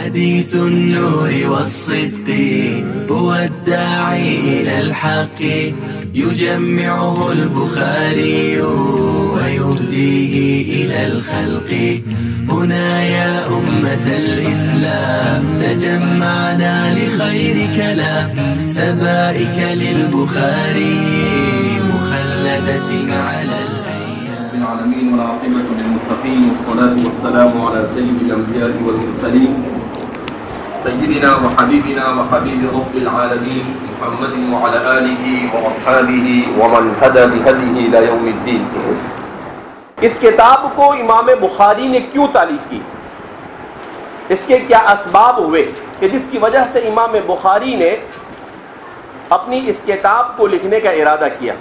حديث النور والصدق هو الداعي إلى الحق يجمعه البخاري ويهديه إلى الخلق. هنا يا أمة الإسلام تجمعنا لخير كلام سبائك للبخاري مخلدة على الأيام. العالمين والعاقبة للمتقين والصلاة والسلام على سيد الأنبياء والمرسلين سيدنا وحبيبنا وحبيب رب العالمين محمد وعلى آله وأصحابه ومن هدى بهديه إلى يوم الدين. اس کتاب کو امام بخاری نے کیوں تالیف کی؟ اس کے کیا اسباب ہوئے کہ جس کی وجہ سے امام بخاری نے اپنی اس کتاب کو لکھنے کا ارادہ کیا؟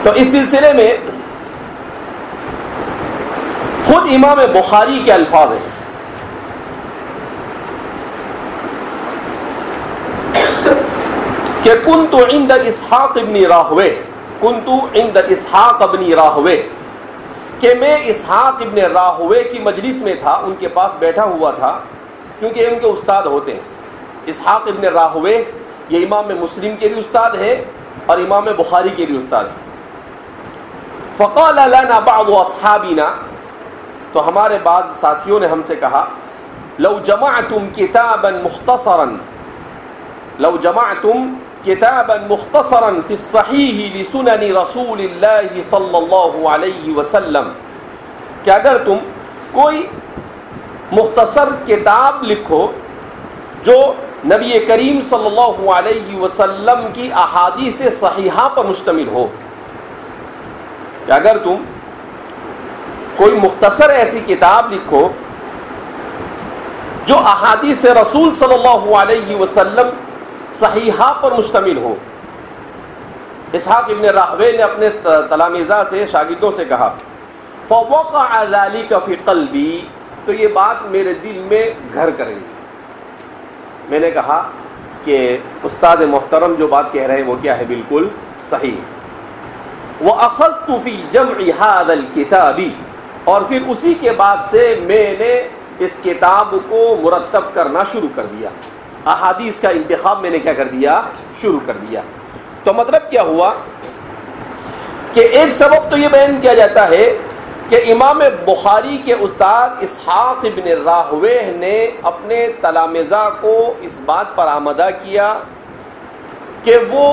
تو اس سلسلے میں خود امام بخاری کے الفاظ ہیں. کہ کنت عند اسحاق ابن راہوے، کنت عند اسحاق ابن راہوے، کہ میں اسحاق ابن راہوے کی مجلس میں تھا، ان کے پاس بیٹھا ہوا تھا، کیونکہ ان کے استاد ہوتے ہیں. اسحاق ابن راہوے یہ امام مسلم کے بھی استاد ہے اور امام بخاری کے بھی استاد ہے. فقال لنا بعض اصحابنا، تو ہمارے بعض ساتھیوں نے ہم سے کہا، لو جمعتم کتابا مختصرا، لو جمعتم کتابا مختصرا فی الصحیح لسنن رسول اللہ صلی اللہ علیہ وسلم، کہ اگر تم کوئی مختصر کتاب لکھو جو نبی کریم صلی اللہ علیہ وسلم کی احادیث صحیحہ پر مشتمل ہو، کہ اگر تم کوئی مختصر ایسی کتاب لکھو جو احادیث رسول صلی اللہ علیہ وسلم صحیحہ پر مشتمل ہو. اسحاق ابن راہوے نے اپنے تلامذہ سے، شاگردوں سے کہا، فوقع ذلك فی قلبی، تو یہ بات میرے دل میں گھر کر گئی. میں نے کہا کہ استاد محترم جو بات کہہ رہے ہیں وہ کیا ہے، بالکل صحیح. وَأَخَذْتُ فِي جَمْعِ هَذَا الْكِتَابِ، اور پھر اسی کے بعد سے میں نے اس کتاب کو مرتب کرنا شروع کر دیا، احادیث کا انتخاب میں نے کیا کر دیا، شروع کر دیا. تو مطلب کیا ہوا کہ ایک سبب تو یہ بیان کیا جاتا ہے کہ امام بخاری کے استاد اسحاق ابن راہوے نے اپنے تلامذہ کو اس بات پر آمادہ کیا کہ وہ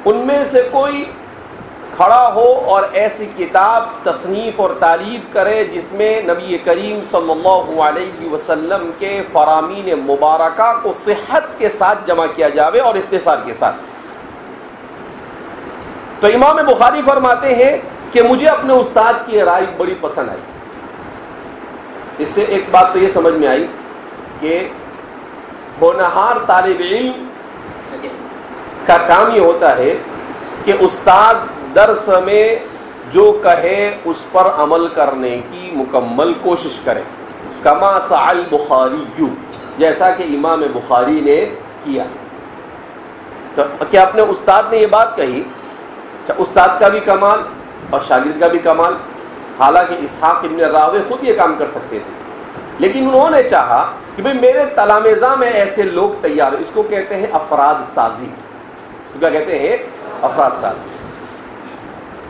ان میں سے کوئی کھڑا ہو اور ایسی کتاب تصنیف اور تالیف کرے جس میں نبی کریم صلی اللہ علیہ وسلم کے فرامین مبارکہ کو صحت کے ساتھ جمع کیا جاوے اور اختصار کے ساتھ. تو امام بخاری فرماتے ہیں کہ مجھے اپنے استاد کی رائے بڑی پسند آئی. اس سے ایک بات تو یہ سمجھ میں آئی کہ ہونہار طالب علم کا کام یہ ہوتا ہے کہ استاد درس میں جو کہے اس پر عمل کرنے کی مکمل کوشش کرے. کما سعى البخاری، جیسا کہ امام بخاری نے کیا. تو کیا اپنے استاد نے یہ بات کہی، استاد کا بھی کمال اور شاگرد کا بھی کمال. حالانکہ اسحاق ابن راہوے خود یہ کام کر سکتے تھے، لیکن انہوں نے چاہا کہ بھئی میرے تلامذہ میں ایسے لوگ تیار، اس کو کہتے ہیں افراد سازی. اس کو کیا کہتے ہیں، افراد سازی.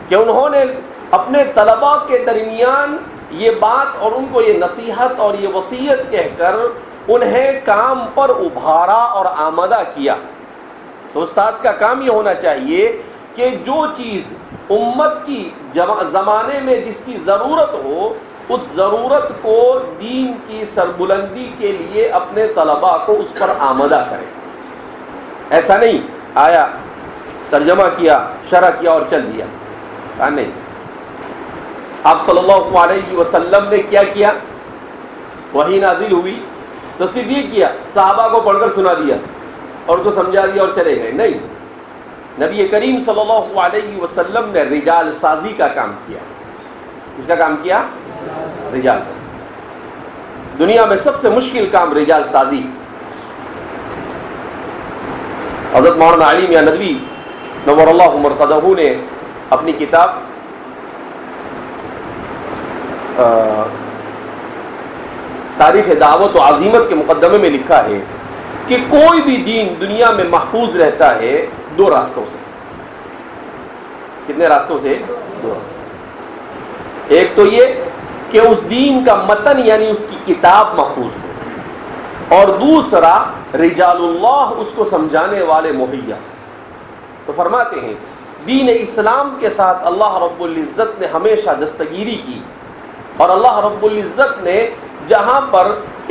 کہ انہوں نے اپنے طلباء کے درمیان یہ بات اور ان کو یہ نصیحت اور یہ وصیت کہہ کر انہیں کام پر ابھارا اور آمادہ کیا. تو استاد کا کام یہ ہونا چاہیے کہ جو چیز امت کی زمانے میں جس کی ضرورت ہو، اس ضرورت کو دین کی سربلندی کے لیے اپنے طلباء کو اس پر آمادہ کرے. ایسا نہیں آیا، ترجمہ کیا، شرح کیا اور چل دیا. نہیں، آپ صلی اللہ علیہ وسلم نے کیا کیا، وحی نازل ہوئی تو صرف یہ کیا، صحابہ کو پڑھ کر سنا دیا اور ان کو سمجھا دیا اور چلے گئے. نہیں، نبی کریم صلی اللہ علیہ وسلم نے رجال سازی کا کام کیا. کس کا کام کیا؟ رجال سازی. دنیا میں سب سے مشکل کام رجال سازی. حضرت مولانا علی میاں ندوی نور اللہ مرقدہ نے اپنی کتاب تاریخ دعوت و عزیمت کے مقدمے میں لکھا ہے کہ کوئی بھی دین دنیا میں محفوظ رہتا ہے دو راستوں سے. کتنے راستوں سے؟ دو راستوں. ایک تو یہ کہ اس دین کا متن یعنی اس کی کتاب محفوظ ہو، اور دوسرا رجال اللہ اس کو سمجھانے والے مہیا. تو فرماتے ہیں دین اسلام کے ساتھ اللہ رب العزت نے ہمیشہ دستگیری کی، اور اللہ رب العزت نے جہاں پر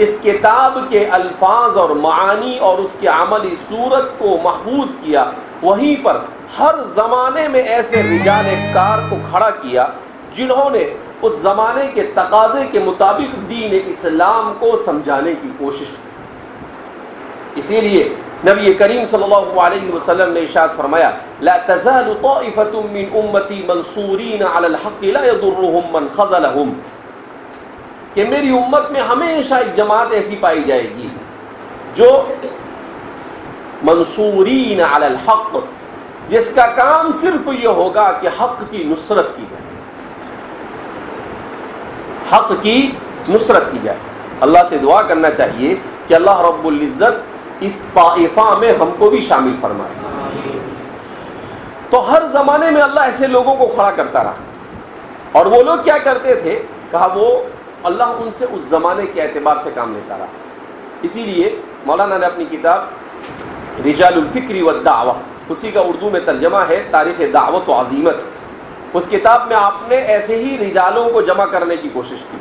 اس کتاب کے الفاظ اور معانی اور اس کی عملی صورت کو محفوظ کیا، وہیں پر ہر زمانے میں ایسے رجال کار کو کھڑا کیا جنہوں نے اس زمانے کے تقاضے کے مطابق دین اسلام کو سمجھانے کی کوشش کی. اسی لیے نبی کریم صلی اللہ علیہ وسلم نے ارشاد فرمایا لا تزال طائفة من امتی منصورین علی الحق لا يضرهم من خذلهم، کہ میری امت میں ہمیشہ ایک جماعت ایسی پائی جائے گی جو منصورین علی الحق، جس کا کام صرف یہ ہوگا کہ حق کی نصرت کی جائے، حق کی نصرت کی جائے. اللہ سے دعا کرنا چاہیے کہ اللہ رب العزت اس طائفہ میں ہم کو بھی شامل فرمائے. تو ہر زمانے میں اللہ ایسے لوگوں کو کھڑا کرتا رہا، اور وہ لوگ کیا کرتے تھے؟ کہا وہ اللہ ان سے اس زمانے کے اعتبار سے کام لیتا رہا. اسی لیے مولانا نے اپنی کتاب رجال الفکر والدعوہ، اسی کا اردو میں ترجمہ ہے تاریخ دعوت و عزیمت، اس کتاب میں آپ نے ایسے ہی رجالوں کو جمع کرنے کی کوشش کی.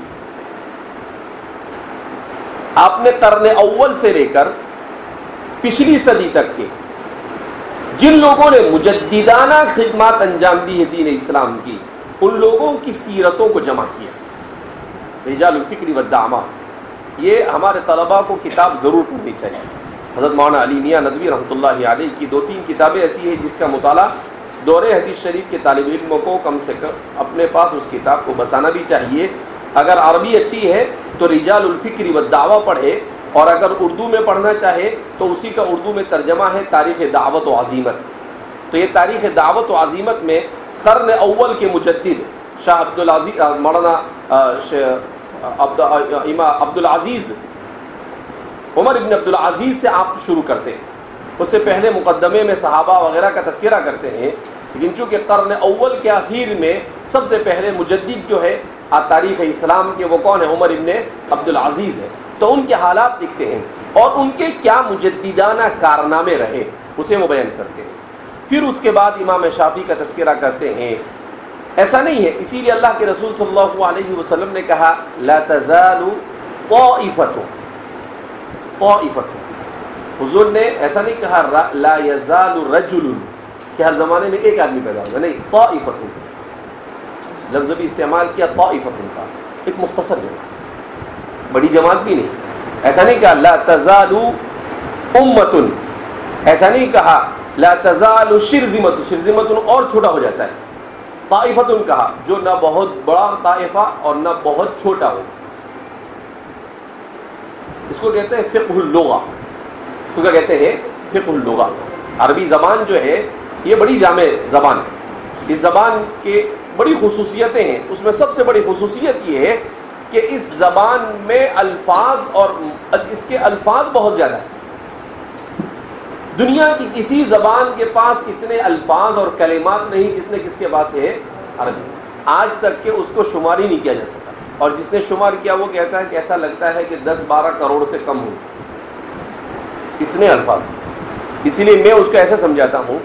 آپ نے قرن اول سے لے کر پچھلی صدی تک کے جن لوگوں نے مجددانہ خدمات انجام دی ہے دین اسلام کی، ان لوگوں کی سیرتوں کو جمع کیا. رجال الفکر والدعوہ، یہ ہمارے طلباء کو کتاب ضرور پڑھنی چاہیے. حضرت مولانا علی میاں ندوی رحمۃ اللہ علیہ کی 2-3 کتابیں ایسی ہیں جس کا مطالعہ دور حدیث شریف کے طالب علموں کو کم سے کم اپنے پاس اس کتاب کو بسانا بھی چاہیے. اگر عربی اچھی ہے تو رجال الفکر والدعوہ پڑھے، اور اگر اردو میں پڑھنا چاہے تو اسی کا اردو میں ترجمہ ہے تاریخ دعوت و عزیمت. تو یہ تاریخ دعوت و عزیمت میں قرن اول کے مجدد شاہ عبدالعزیز مولانا عبدالعزیز عمر ابن عبدالعزیز سے آپ شروع کرتے ہیں. اس سے پہلے مقدمے میں صحابہ وغیرہ کا تذکرہ کرتے ہیں، لیکن چونکہ قرن اول کے اخیر میں سب سے پہلے مجدد جو ہے تاریخ اسلام کے وہ کون ہے؟ عمر ابن عبدالعزیز ہے. تو ان کے حالات لکھتے ہیں اور ان کے کیا مجددانہ کارنامے رہے اسے وہ بیان کرتے ہیں. پھر اس کے بعد امام شافعی کا تذکرہ کرتے ہیں. ایسا نہیں ہے، اسی لیے اللہ کے رسول صلی اللہ علیہ وسلم نے کہا لا تزال طائفۃ، حضور نے ایسا نہیں کہا لا یزال رجل کہ ہر زمانے میں ایک آدمی پیدا ہوگا، نہیں، طائفۃ لفظ بھی استعمال کیا طائفۃ کا، ایک مختصر جماعت، بڑی جماعت بھی نہیں. ایسا نہیں کہا لا تزال امۃ، ایسا نہیں کہا لا تزال شرذمۃ، شرذمۃ اور چھوٹا ہو جاتا ہے. طائفۃ کہا جو نہ بہت بڑا طائفہ اور نہ بہت چھوٹا ہو. اس کو کہتے ہیں فقہ اللغہ، اس کو کیا کہتے ہیں؟ فقہ اللغہ. عربی زبان جو ہے یہ بڑی جامع زبان ہے. اس زبان کے بڑی خصوصیتیں ہیں. اس میں سب سے بڑی خصوصیت یہ ہے کہ اس زبان میں الفاظ اور اس کے الفاظ بہت زیادہ ہیں. دنیا کی کسی زبان کے پاس اتنے الفاظ اور کلمات نہیں جتنے کس کے پاس ہے عربی. آج تک کہ اس کو شمار ہی نہیں کیا جا سکا، اور جس نے شمار کیا وہ کہتا ہے کہ ایسا لگتا ہے کہ 10-12 کروڑ سے کم ہو، اتنے الفاظ. اسی لیے میں اس کو ایسے سمجھاتا ہوں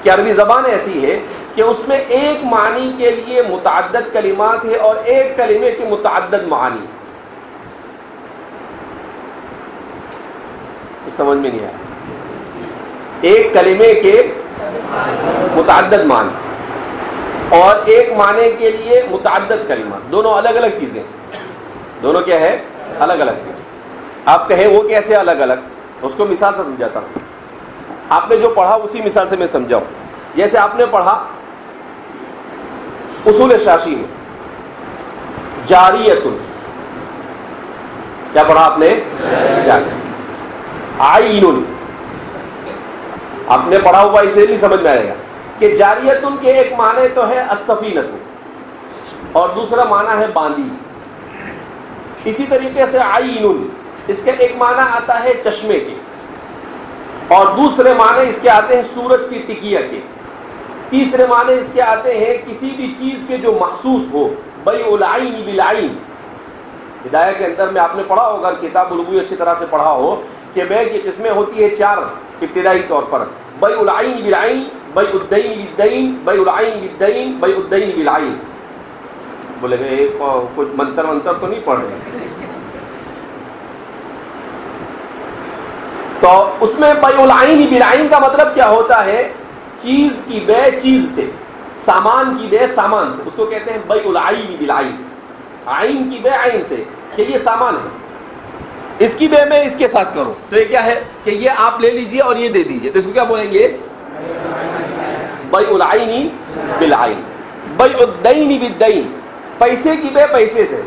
کہ عربی زبان ایسی ہے کہ اس میں ایک معنی کے لیے متعدد کلمات ہے اور ایک کلمے کے متعدد معانی. کچھ سمجھ میں نہیں آیا؟ ایک کلمے کے متعدد معنی اور ایک معنی کے لیے متعدد کلمات، دونوں الگ الگ چیزیں. دونوں کیا ہے؟ الگ الگ چیزیں. آپ کہیں وہ کیسے الگ الگ؟ اس کو مثال سے سمجھاتا ہوں. آپ نے جو پڑھا اسی مثال سے میں سمجھاؤں. جیسے آپ نے پڑھا اصول شاشی میں جاریۃ، کیا پڑھا آپ نے؟ عین. آپ نے پڑھا ہوا اسے نہیں سمجھ میں آئے گا کہ جاریۃ کے ایک معنی تو ہے السفینۃ اور دوسرا معنی ہے باندی. اسی طریقے سے عین، اس کے ایک معنی آتا ہے چشمے کے، اور دوسرے معنی اس کے آتے ہیں سورج کی ٹکیا کے، تیسرے معنی اس کے آتے ہیں کسی بھی چیز کے جو محسوس ہو، بیع العین بالعین۔ ہدایہ کے اندر میں آپ نے پڑھا ہوگا، کتاب البیوع اچھی طرح سے پڑھا ہو کہ بیع کی قسمیں ہوتی ہیں 4 ابتدائی طور پر، بیع العین بالعین، بیع الدین بالدین، بیع العین بالدین، بیع الدین بالعین۔ بولے گئے کچھ منتر تو نہیں پڑھ رہے؟ تو اس میں بیع العین بالعین کا مطلب کیا ہوتا ہے؟ چیز کی بیع چیز سے، سامان کی بیع سامان سے، اس کو کہتے ہیں بیع العین بالعین، عین کی بیع عین سے، کہ یہ سامان ہے، اس کی بیع میں اس کے ساتھ کروں تو یہ کیا ہے کہ یہ آپ لے لیجئے اور یہ دے دیجئے، تو اس کو کیا بولیں گے؟ بیع العین بالعین۔ بیع الدین بالدین، پیسے کی بیع پیسے سے،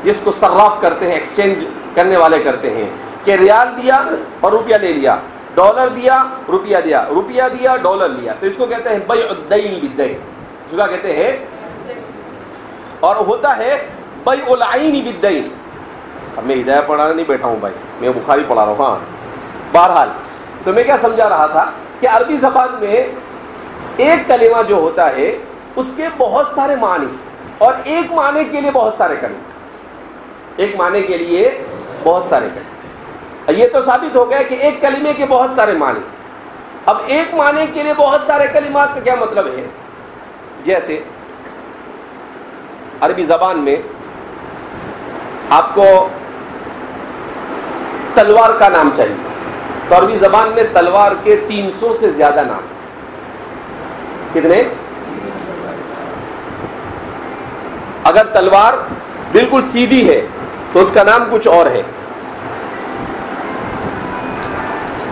جس کو صراف کرتے ہیں، ایکسچینج کرنے والے کرتے ہیں، کہ ریال دیا اور روپیہ لے لیا، ڈالر دیا روپیہ دیا، روپیہ دیا ڈالر لیا، تو اس کو کہتے ہیں بیع الدین بالدین، اس کو کیا کہتے ہیں؟ اور ہوتا ہے بیع العین بالدین۔ اب میں ہدایہ پڑھانے نہیں بیٹھا ہوں بھائی، میں بخاری پڑھا رہا ہوں۔ ہاں بہرحال تو میں کیا سمجھا رہا تھا کہ عربی زبان میں ایک کلمہ جو ہوتا ہے اس کے بہت سارے معنی، اور ایک معنی کے لیے بہت سارے کلمے، ایک معنی کے لیے بہت سارے کلمے۔ یہ تو ثابت ہو گیا کہ ایک کلمے کے بہت سارے معنی۔ اب ایک معنی کے لیے بہت سارے کلمات کا کیا مطلب ہے؟ جیسے عربی زبان میں آپ کو تلوار کا نام چاہیے، تو عربی زبان میں تلوار کے 300 سے زیادہ نام۔ کتنے؟ اگر تلوار بالکل سیدھی ہے تو اس کا نام کچھ اور ہے،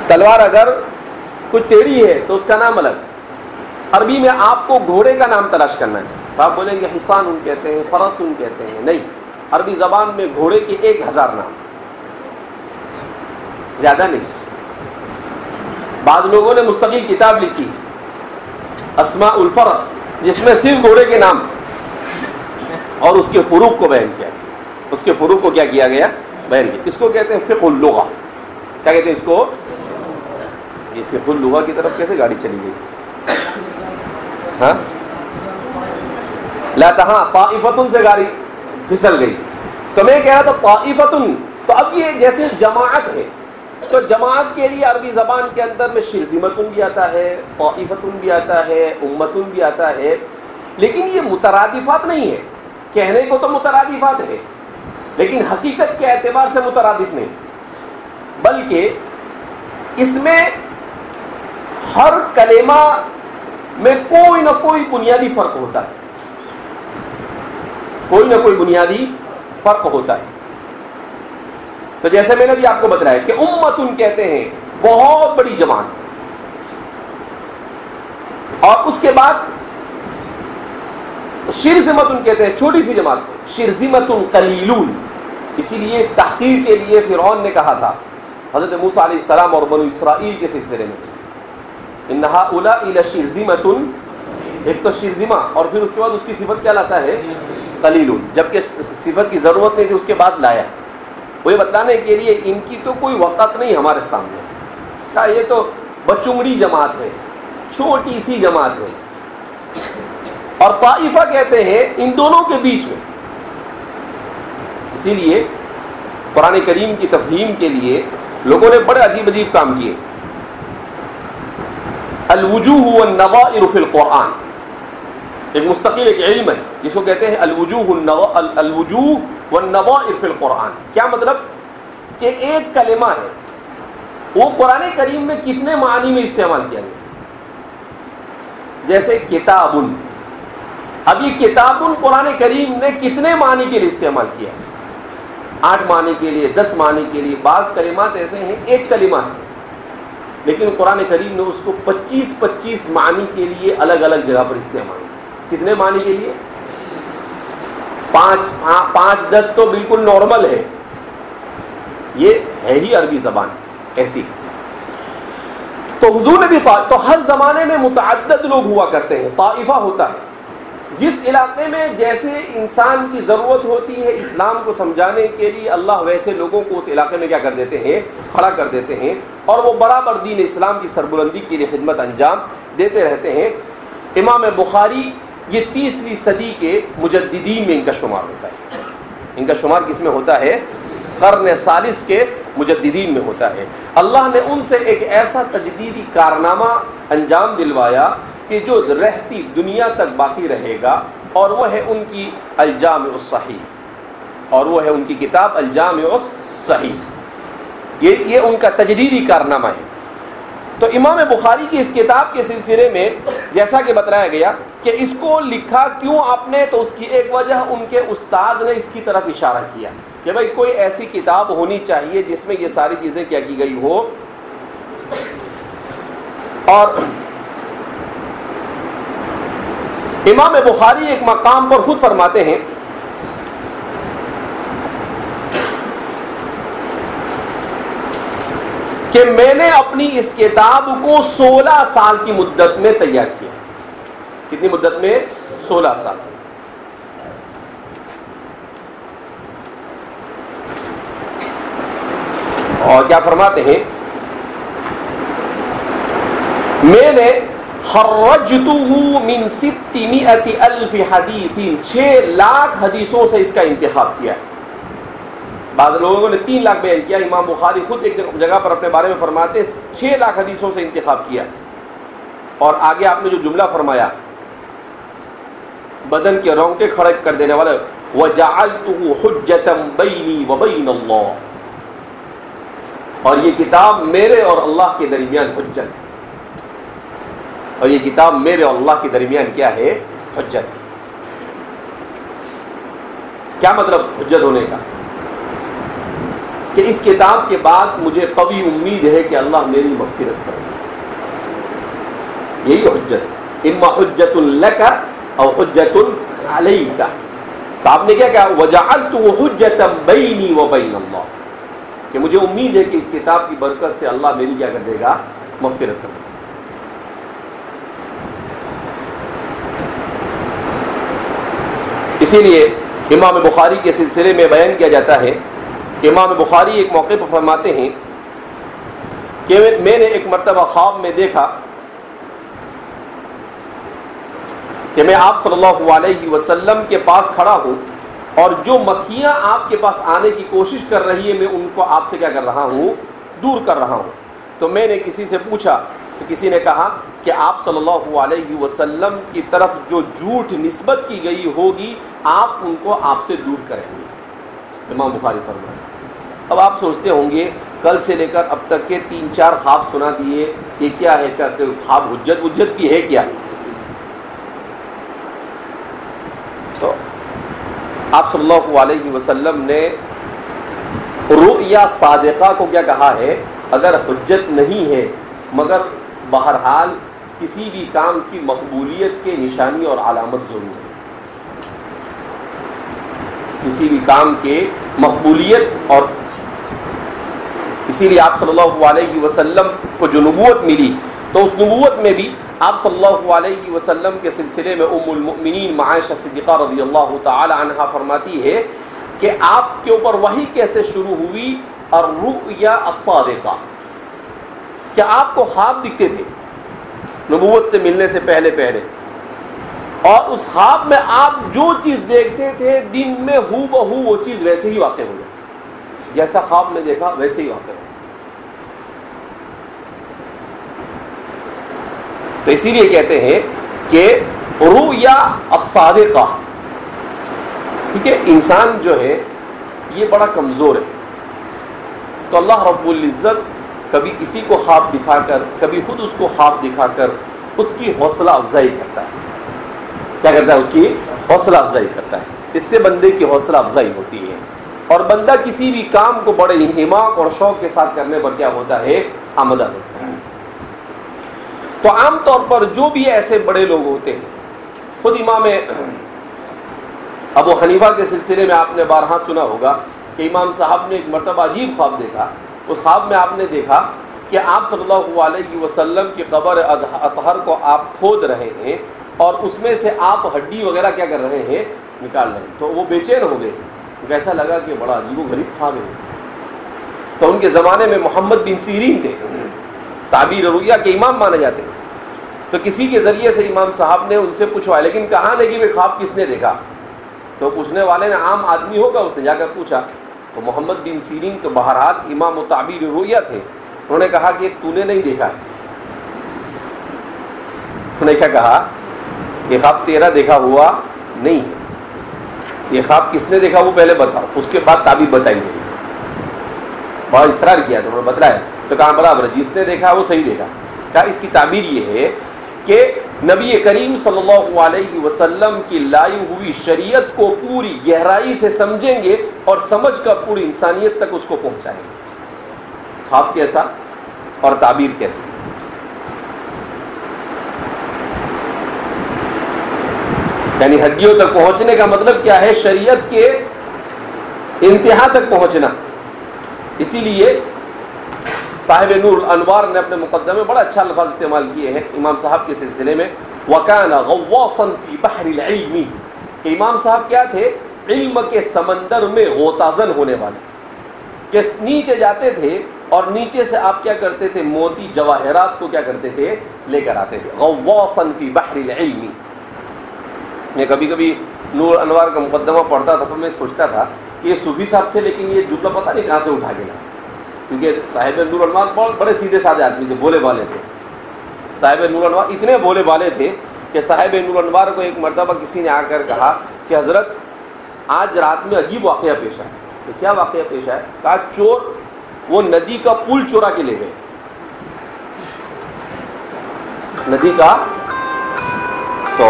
تلوار اگر کچھ ٹیڑھی ہے تو اس کا نام الگ۔ عربی میں آپ کو گھوڑے کا نام تلاش کرنا ہے تو آپ بولیں گے حصان ان کہتے ہیں، فرس ان کہتے ہیں، نہیں، عربی زبان میں گھوڑے کے 1000 نام، زیادہ نہیں۔ بعض لوگوں نے مستقل کتاب لکھی اسماء الفرس، جس میں صرف گھوڑے کے نام اور اس کے فروق کو بیان کیا، اس کے فروق کو کیا کیا گیا؟ بیان کیا۔ اس کو کہتے ہیں فقہ اللغہ۔ کیا کہتے ہیں اس کو؟ یہ فقہ اللغہ کی طرف کیسے گاڑی چلی گئی؟ ہاں لا تہاں طائفتن سے گاڑی پھسل گئی۔ تو میں کہہ رہا تھا طائفتن، تو اب یہ جیسے جماعت ہے، تو جماعت کے لیے عربی زبان کے اندر میں شرذمتن بھی آتا ہے، طائفتن بھی آتا ہے، امتن بھی آتا ہے، لیکن یہ مترادفات نہیں ہے۔ کہنے کو تو مترادفات ہے، لیکن حقیقت کے اعتبار سے مترادف نہیں، بلکہ اس میں ہر کلمہ میں کوئی نہ کوئی بنیادی فرق ہوتا ہے، کوئی نہ کوئی بنیادی فرق ہوتا ہے۔ تو جیسے میں نے بھی آپ کو بتایا کہ امتن کہتے ہیں بہت بڑی جماعت، اور اس کے بعد شرذمتن کہتے ہیں چھوٹی سی جماعت کو، شرذمتن قلیلون۔ اسی لیے تحقیر کے لیے فرعون نے کہا تھا حضرت موسیٰ علیہ السلام اور بنو اسرائیل کے سلسلے میں، ان ہؤلاء لشرذمۃ، ایک تو شرذمہ اور پھر اس کے بعد اس کی صفت کیا لاتا ہے؟ قلیلون، جبکہ صفت کی ضرورت نہیں تھی اس کے بعد لایا، وہ یہ بتانے کے لیے ان کی تو کوئی وقت نہیں ہمارے سامنے، کہا یہ تو بچونگڑی جماعت ہے، چھوٹی سی جماعت ہے۔ اور طائفہ کہتے ہیں ان دونوں کے بیچ میں۔ اسی لیے قرآن کریم کی تفہیم کے لیے لوگوں نے بڑے عجیب عجیب کام کیے۔ الوجوہ والنظائر فی القرآن، ایک مستقل ایک علم ہے جس کو کہتے ہیں الوجوہ والنظائر فی القرآن۔ کیا مطلب؟ کہ ایک کلمہ ہے وہ قرآن کریم میں کتنے معنی میں استعمال کیا گیا، جیسے کتابن، اب یہ کتابن قرآن کریم نے کتنے معنی کے لیے استعمال کیا؟ 8 معنی کے لیے، 10 معنی کے لیے۔ بعض کلمات ایسے ہیں ایک کلمہ ہے لیکن قرآن کریم نے اس کو 25 معنی کے لیے الگ الگ جگہ پر استعمال کیا۔ کتنے معنی کے لیے؟ 5-10 تو بالکل نارمل ہے، یہ ہے ہی عربی زبان ایسی۔ تو حضور نے بھی تو ہر زمانے میں متعدد لوگ ہوا کرتے ہیں، طائفہ ہوتا ہے، جس علاقے میں جیسے انسان کی ضرورت ہوتی ہے اسلام کو سمجھانے کے لیے، اللہ ویسے لوگوں کو اس علاقے میں کیا کر دیتے ہیں، کھڑا کر دیتے ہیں، اور وہ برابر دین اسلام کی سربلندی کے لیے خدمت انجام دیتے رہتے ہیں۔ امام بخاری یہ 30ویں صدی کے مجددین میں ان کا شمار ہوتا ہے۔ ان کا شمار کس میں ہوتا ہے؟ قرن ثالث کے مجددین میں ہوتا ہے۔ اللہ نے ان سے ایک ایسا تجدیدی کارنامہ انجام دلوایا کہ جو رہتی دنیا تک باقی رہے گا، اور وہ ہے ان کی الجامع الصحیح، اور وہ ہے ان کی کتاب الجامع الصحیح۔ یہ ان کا تجدیدی کارنامہ ہے۔ تو امام بخاری کی اس کتاب کے سلسلے میں جیسا کہ بتایا گیا کہ اس کو لکھا کیوں آپ نے، تو اس کی ایک وجہ ان کے استاد نے اس کی طرف اشارہ کیا کہ بھائی کوئی ایسی کتاب ہونی چاہیے جس میں یہ ساری چیزیں کیا کی گئی ہو۔ اور امام بخاری ایک مقام پر خود فرماتے ہیں کہ میں نے اپنی اس کتاب کو 16 سال کی مدت میں تیار کیا۔ کتنی مدت میں؟ 16 سال۔ اور کیا فرماتے ہیں؟ میں نے خرجته من 600,000 حدیث، 6 لاکھ حدیثوں سے اس کا انتخاب کیا ہے۔ بعض لوگوں نے 3 لاکھ بیان کیا، امام بخاری خود ایک جگہ پر اپنے بارے میں فرماتے 6 لاکھ حدیثوں سے انتخاب کیا۔ اور آگے آپ نے جو جملہ فرمایا بدن کے رونگٹے کھڑے کر دینے والا، وَجَعَلْتُهُ حُجَّةً بَيْنِي وَبَيْنَ اللَّهِ، اور یہ کتاب میرے اور اللہ کے درمیان حجت ہے۔ اور یہ کتاب میرے اور اللہ کے درمیان کیا ہے؟ حجت ہے۔ کیا مطلب حجت ہونے کا؟ کہ اس کتاب کے بعد مجھے قوی امید ہے کہ اللہ میری مغفرت کرے۔ یہی حجت، اما حجت لک او حجت علیک۔ تو آپ نے کیا کہا؟ وجعلته حجۃ بینی وبین اللہ، کہ مجھے امید ہے کہ اس کتاب کی برکت سے اللہ میری کیا کر دے گا؟ مغفرت کر دے گا۔ اسی لیے امام بخاری کے سلسلے میں بیان کیا جاتا ہے کہ امام بخاری ایک موقع پر فرماتے ہیں کہ میں نے ایک مرتبہ خواب میں دیکھا کہ میں آپ صلی اللہ علیہ وسلم کے پاس کھڑا ہوں، اور جو مکھیاں آپ کے پاس آنے کی کوشش کر رہی ہیں میں ان کو آپ سے کیا کر رہا ہوں؟ دور کر رہا ہوں۔ تو میں نے کسی سے پوچھا تو کسی نے کہا کہ آپ صلی اللہ علیہ وسلم کی طرف جو جھوٹ نسبت کی گئی ہوگی آپ ان کو آپ سے دور کریں گے۔ امام بخاری فرماتے ہیں۔ اب آپ سوچتے ہوں گے کل سے لے کر اب تک کے 3-4 خواب سنا دیے، یہ کیا ہے؟ کہ خواب حجت بھی ہے کیا؟ تو آپ صلی اللہ علیہ وسلم نے رؤیا صادقہ کو کیا کہا ہے؟ اگر حجت نہیں ہے مگر بہرحال کسی بھی کام کی مقبولیت کے نشانی اور علامت ضرور ہے۔ کسی بھی کام کے مقبولیت، اور اسی لیے آپ صلی اللہ علیہ وسلم کو جو نبوت ملی تو اس نبوت میں بھی آپ صلی اللہ علیہ وسلم کے سلسلے میں ام المؤمنین عائشہ صدیقہ رضی اللہ تعالی عنہا فرماتی ہے کہ آپ کے اوپر وحی کیسے شروع ہوئی؟ الرؤیا الصادقہ، کہ آپ کو خواب دکھتے تھے نبوت سے ملنے سے پہلے، اور اس خواب میں آپ جو چیز دیکھتے تھے دن میں ہو بہو وہ چیز ویسے ہی واقع ہو جاتی، جیسا خواب میں دیکھا ویسے ہی واقع ہو۔ تو اسی لیے کہتے ہیں کہ رؤیا الصادقہ، ٹھیک ہے، انسان جو ہے یہ بڑا کمزور ہے، تو اللہ رب العزت کبھی کسی کو خواب دکھا کر، کبھی خود اس کو خواب دکھا کر اس کی حوصلہ افزائی کرتا ہے۔ کیا کرتا ہے؟ اس کی حوصلہ افزائی کرتا ہے۔ اس سے بندے کی حوصلہ افزائی ہوتی ہے، اور بندہ کسی بھی کام کو بڑے انہماک اور شوق کے ساتھ کرنے پر کیا ہوتا ہے؟ آمدہ ہوتا ہے۔ تو عام طور پر جو بھی ایسے بڑے لوگ ہوتے ہیں، خود امام ابو حنیفہ کے سلسلے میں آپ نے بارہا سنا ہوگا کہ امام صاحب نے ایک مرتبہ عجیب خواب دیکھا۔ اس خواب میں آپ نے دیکھا کہ آپ صلی اللہ علیہ وسلم کی قبر اطہر کو آپ کھود رہے ہیں، اور اس میں سے آپ ہڈی وغیرہ کیا کر رہے ہیں؟ نکال رہے ہیں. تو وہ بے چین ہو گئے. ایسا لگا کہ بڑا عجیب و غریب خواب ہے. تو ان کے زمانے میں محمد بن سیرین تھے, تعبیر رؤیا کے امام مانے جاتے ہیں. تو کسی کے ذریعے سے امام صاحب نے ان سے پوچھوایا, لیکن کہا نہیں کہ وہ خواب کس نے دیکھا. تو پوچھنے والے نے عام آدمی ہوگا, اس نے جا کر پوچھا. تو محمد بن سیرین تو بہرحال امام و تعبیر رؤیا تھے. انہوں نے کہا کہ تو نے نہیں دیکھا ہے. انہوں نے کیا کہا, یہ خواب تیرا دیکھا ہوا نہیں ہے, یہ خواب کس نے دیکھا وہ پہلے بتاؤ, اس کے بعد تعبیر بتائی گئی. بہت اصرار کیا تو انہوں نے بتلایا. تو کہا برابر, جس نے دیکھا وہ صحیح دیکھا. کہا اس کی تعبیر یہ ہے کہ نبی کریم صلی اللہ علیہ وسلم کی لائی ہوئی شریعت کو پوری گہرائی سے سمجھیں گے اور سمجھ کر پوری انسانیت تک اس کو پہنچائیں گے. خواب کیسا اور تعبیر کیسی؟ یعنی ہڈیوں تک پہنچنے کا مطلب کیا ہے؟ شریعت کے انتہا تک پہنچنا. اسی لیے صاحب نور الانوار نے اپنے مقدمے میں بڑا اچھا الفاظ استعمال کیے ہیں امام صاحب کے سلسلے میں. وَكَانَ غَوَّاصًا فِي بَحْرِ الْعِلْمِ, کہ امام صاحب کیا تھے؟ علم کے سمندر میں غوطہ زن ہونے والے, کہ نیچے جاتے تھے اور نیچے سے آپ کیا کرتے تھے؟ موتی جواہرات کو کیا کرتے تھے؟ لے کر آتے تھے. غَوَّاصًا فِي بَحْرِ الْعِلْمِ. میں کبھی کبھی نور انوار کا مقدمہ پڑھتا تھا تو میں سوچتا تھا کہ یہ صوفی صاحب تھے, لیکن یہ جملہ پتہ نہیں کہاں سے اٹھا کے لائے, کیونکہ صاحب نور انوار بہت بڑے سیدھے سادھے آدمی تھے, بولے والے تھے. صاحب نور انوار اتنے بولے والے تھے کہ صاحب نور انوار کو ایک مرتبہ کسی نے آ کر کہا کہ حضرت آج رات میں عجیب واقعہ پیش آیا. تو کیا واقعہ پیش آیا؟ کہا چور وہ ندی کا پل چورا کے لے گئے. ندی کا. تو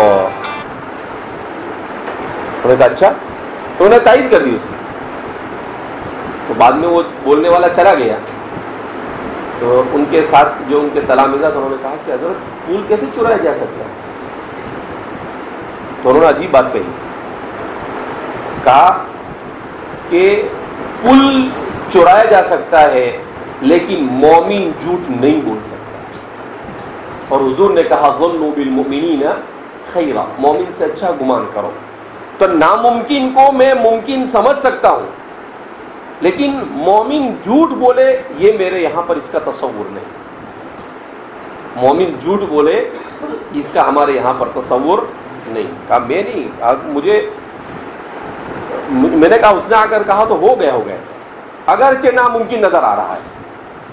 انہوں نے کہا اچھا, انہوں نے تائید کر دی اس کی. تو بعد میں وہ بولنے والا چلا گیا, تو ان کے ساتھ جو ان کے تلامذہ تھے انہوں نے کہا کہ حضرت پھول کیسے چرایا جا سکتا ہے؟ تو انہوں نے عجیب بات کہی, کہا کہ پل چرایا جا سکتا ہے لیکن مومن جھوٹ نہیں بول سکتا. اور حضور نے کہا ظنوا بالمؤمنین خیرا, مومن سے اچھا گمان کرو. تو ناممکن کو میں ممکن سمجھ سکتا ہوں, لیکن مومن جھوٹ بولے یہ میرے یہاں پر اس کا تصور نہیں. مومن جھوٹ بولے اس کا ہمارے یہاں پر تصور نہیں. کہا میں نہیں, میں نے کہا اس نے آ کر کہا تو ہو گیا ایسا, اگرچہ ناممکن نظر آ رہا ہے,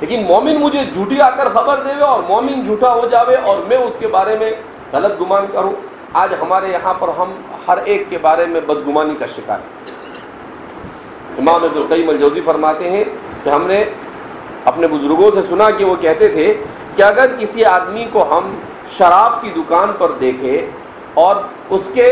لیکن مومن مجھے جھوٹی آ کر خبر دے اور مومن جھوٹا ہو جاوے اور میں اس کے بارے میں غلط گمان کروں. آج ہمارے یہاں پر ہم ہر ایک کے بارے میں بدگمانی کا شکار ہیں. امام ابن القیم الجوزی فرماتے ہیں کہ ہم نے اپنے بزرگوں سے سنا کہ وہ کہتے تھے کہ اگر کسی آدمی کو ہم شراب کی دکان پر دیکھیں اور اس کے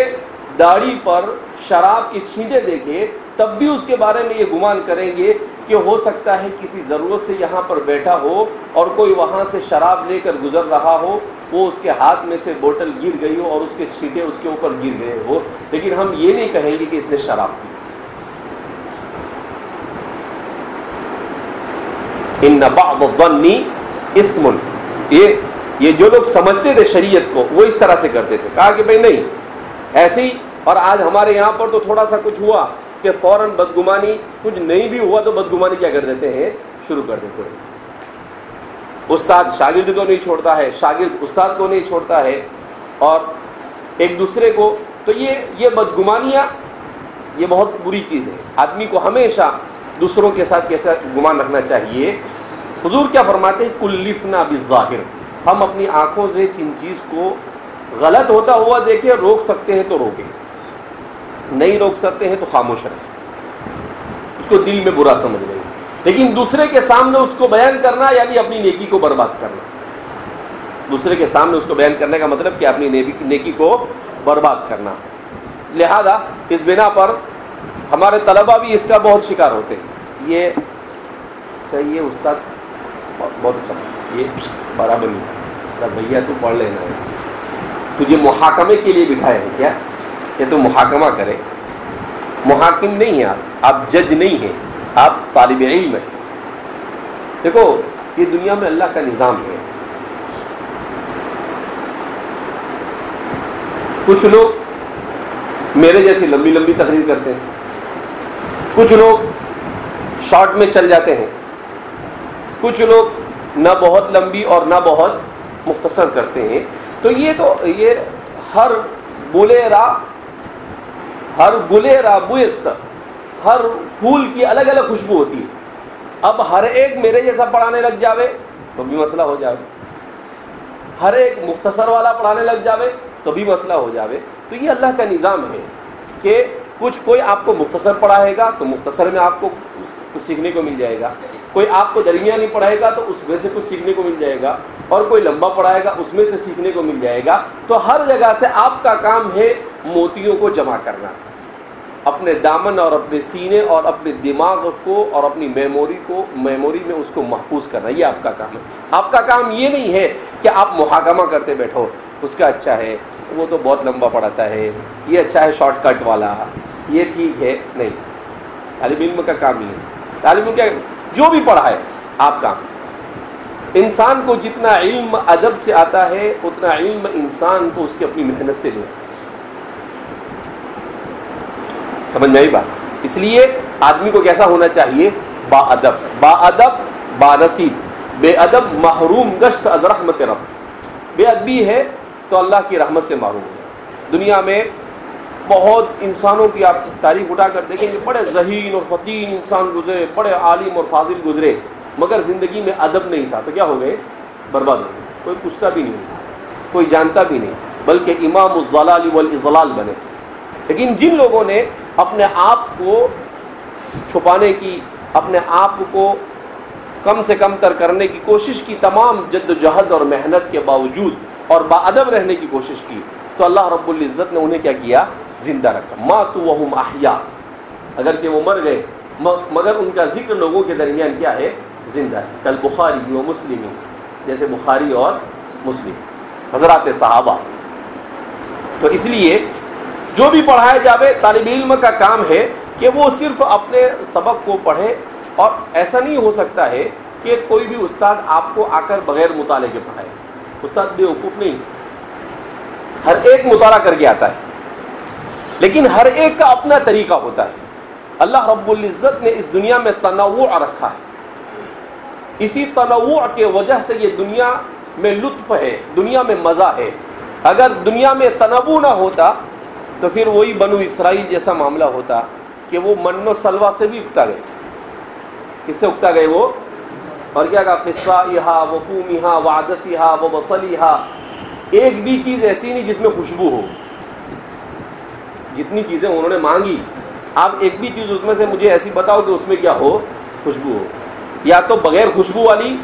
داڑھی پر شراب کی چھینٹیں دیکھیں تب بھی اس کے بارے میں یہ گمان کریں گے کہ ہو سکتا ہے کسی ضرورت سے یہاں پر بیٹھا ہو اور کوئی وہاں سے شراب لے کر گزر رہا ہو, وہ اس کے ہاتھ میں سے بوتل گر گئی ہو اور اس کے چھینٹے اس کے اوپر گر گئے ہو, لیکن ہم یہ نہیں کہیں گے کہ اس نے شراب پی. ان بعض الظن اسم, یہ جو لوگ سمجھتے تھے شریعت کو وہ اس طرح سے کرتے تھے. کہا کہ بھائی نہیں ایسے ہی, اور آج ہمارے یہاں پر تو تھوڑا سا کچھ ہوا کہ فوراً بدگمانی, کچھ نہیں بھی ہوا تو بدگمانی کیا کر دیتے ہیں؟ شروع کر دیتے ہیں. استاد شاگرد کو نہیں چھوڑتا ہے, شاگرد استاد کو نہیں چھوڑتا ہے, اور ایک دوسرے کو. تو یہ بدگمانیاں یہ بہت بری چیز ہے. آدمی کو ہمیشہ دوسروں کے ساتھ کیسا گمان رکھنا چاہیے. حضور کیا فرماتے ہیں؟ کلفنا بالظاہر, ہم اپنی آنکھوں سے جن چیز کو غلط ہوتا ہوا دیکھیں, روک سکتے ہیں تو روکیں, نہیں روک سکتے ہیں تو خاموش رہیں, اس کو دل میں برا سمجھ لیں. لیکن دوسرے کے سامنے اس کو بیان کرنا یعنی اپنی نیکی کو برباد کرنا. دوسرے کے سامنے اس کو بیان کرنے کا مطلب کہ اپنی نیکی کو برباد کرنا. لہذا اس بنا پر ہمارے طلبہ بھی اس کا بہت شکار ہوتے ہیں. یہ چاہیے استاد بہت اچھا, یہ برابر نہیں, بھیا تو پڑھ لینا ہے, تجھے محاکمے کے لیے بٹھائے ہیں کیا کہ تو محاکمہ کرے؟ محاکم نہیں ہیں آپ جج نہیں ہیں, آپ طالب علم ہیں. دیکھو یہ دنیا میں اللہ کا نظام ہے, کچھ لوگ میرے جیسی لمبی لمبی تقریر کرتے ہیں، کچھ لوگ شارٹ میں چل جاتے ہیں، کچھ لوگ نہ بہت لمبی اور نہ بہت مختصر کرتے ہیں. تو یہ ہر گلے را بویست، ہر پھول کی الگ الگ خوشبو ہوتی ہے. اب ہر ایک میرے جیسا پڑھانے لگ جاوے تو بھی مسئلہ ہو جاوے، ہر ایک مختصر والا پڑھانے لگ جاوے تو بھی مسئلہ ہو جاوے. تو یہ اللہ کا نظام ہے کہ کوئی آپ کو مختصر پڑھائے گا تو مختصر میں آپ کو کچھ سیکھنے کو مل جائے گا، کوئی آپ کو درمیانی پڑھائے گا تو اس میں سے کچھ سیکھنے کو مل جائے گا، اور کوئی لمبا پڑھائے گا اس میں سے سیکھنے کو مل جائے گا. تو ہر جگہ سے آپ کا کام ہے موتیوں کو جمع کرنا، اپنے دامن اور اپنے سینے اور اپنے دماغ کو اور اپنی میموری میں اس کو محفوظ کرنا. یہ آپ کا کام ہے. آپ کا کام یہ نہیں ہے کہ آپ محاکمہ کرتے بیٹھو، اس کا اچھا ہے، وہ تو بہت لمبا پڑھاتا ہے، یہ اچھا ہے شارٹ کٹ والا، یہ ٹھیک ہے. نہیں، طالب علم کا کام یہ ہے. طالب علم کیا جو بھی پڑھا ہے آپ کا، انسان کو جتنا علم ادب سے آتا ہے اتنا علم انسان کو اس کی اپنی محنت سے لے. سمجھ میں آئی بات؟ اس لیے آدمی کو کیسا ہونا چاہیے؟ با ادب با نصیب. بے ادب محروم گشت از رحمت رب. بے ادبی ہے تو اللہ کی رحمت سے محروم ہے. دنیا میں بہت انسانوں کی آپ تاریخ اٹھا کر دیکھیں گے، بڑے ذہین اور فطین انسان گزرے، بڑے عالم اور فاضل گزرے، مگر زندگی میں ادب نہیں تھا تو کیا ہو گئے؟ برباد ہو گئے. کوئی پوچھتا بھی نہیں، کوئی جانتا بھی نہیں، بلکہ امام الضلال والاضلال بنے. لیکن جن لوگوں نے اپنے آپ کو چھپانے کی، اپنے آپ کو کم سے کم تر کرنے کی کوشش کی، تمام جد و جہد اور محنت کے باوجود، اور باادب رہنے کی کوشش کی، تو اللہ رب العزت نے انہیں کیا کیا؟ زندہ رکھا. ماتوا وہم احیاء، اگرچہ وہ مر گئے مگر ان کا ذکر لوگوں کے درمیان کیا ہے؟ زندہ ہے. کل بخاری و مسلم، جیسے بخاری اور مسلم حضرات صحابہ. تو اس لیے جو بھی پڑھایا جاوے، طالب علم کا کام ہے کہ وہ صرف اپنے سبق کو پڑھے. اور ایسا نہیں ہو سکتا ہے کہ کوئی بھی استاد آپ کو آ کر بغیر مطالعے کے پڑھائے. استاد بے وقوف نہیں، ہر ایک مطالعہ کر کے آتا ہے، لیکن ہر ایک کا اپنا طریقہ ہوتا ہے. اللہ رب العزت نے اس دنیا میں تنوع رکھا ہے. اسی تنوع کے وجہ سے یہ دنیا میں لطف ہے، دنیا میں مزہ ہے. اگر دنیا میں تنوع نہ ہوتا تو پھر وہی بنو اسرائیل جیسا معاملہ ہوتا کہ وہ من و سلوا سے بھی اکتا گئے. کس سے اکتا گئے وہ؟ اور کیا کہا؟ قصائہا وفومہا وعدسہا وبصلیہا. ایک بھی چیز ایسی نہیں جس میں خوشبو ہو. جتنی چیزیں انہوں نے مانگی، آپ ایک بھی چیز اس میں سے مجھے ایسی بتاؤ کہ اس میں کیا ہو؟ خوشبو ہو. یا تو بغیر خوشبو والی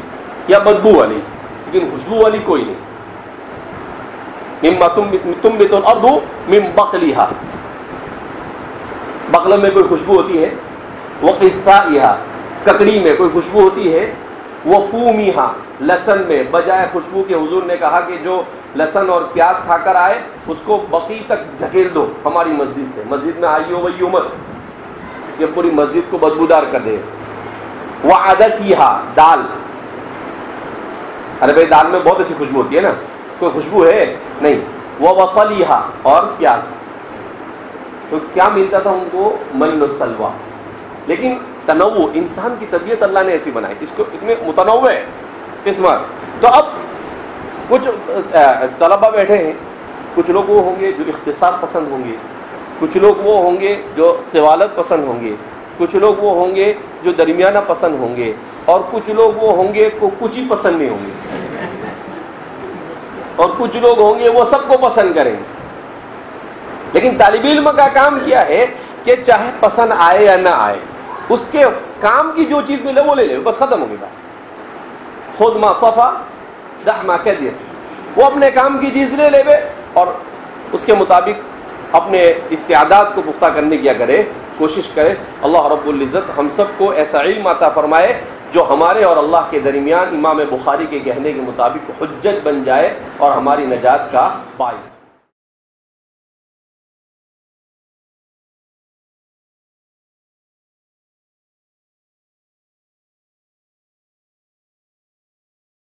یا بدبو والی، لیکن خوشبو والی کوئی نہیں. مما تنبت الارض من بقلہا، بقل میں کوئی خوشبو ہوتی ہے. وقثائہا، ککڑی میں کوئی خوشبو ہوتی ہے. وفومہا، لہسن میں. بجائے خوشبو کے حضور نے کہا کہ جو لہسن اور پیاز کھا کر آئے اس کو بقی تک دھکیل دو ہماری مسجد سے. مسجد میں آئیو ویو مت، یہ پوری مسجد کو بدبودار کر دے. وعدسیہا، دال. ارے بھائی دال میں بہت اچھی خوشبو ہوتی ہے نا، کوئی خوشبو ہے نہیں. وبصلیہا، اور پیاز. تو کیا ملتا تھا ان کو؟ من و سلوا. لیکن تنوع، انسان کی طبیعت اللہ نے ایسی بنائی، اس میں متنوع ہے قسمت. تو اب کچھ طلبہ بیٹھے ہیں، کچھ لوگ وہ ہوں گے جو اختصار پسند ہوں گے، کچھ لوگ وہ ہوں گے جو طوالت پسند ہوں گے، کچھ لوگ وہ ہوں گے جو درمیانہ پسند ہوں گے، اور کچھ لوگ وہ ہوں گے کو کچھ ہی پسند نہیں ہوں گے، اور کچھ لوگ ہوں گے وہ سب کو پسند کریں گے. لیکن طالب علم کا کام کیا ہے کہ چاہے پسند آئے یا نہ آئے، اس کے کام کی جو چیز ملے وہ لے لے، بس ختم ہو گئی بات. خود ما صفا دع ما کدر. وہ اپنے کام کی چیز لے لے اور اس کے مطابق اپنے استعداد کو پختہ کرنے کی کرے، کوشش کرے. اللہ رب العزت ہم سب کو ایسا علم عطا فرمائے جو ہمارے اور اللہ کے درمیان امام بخاری کے کہنے کے مطابق حجت بن جائے اور ہماری نجات کا باعث.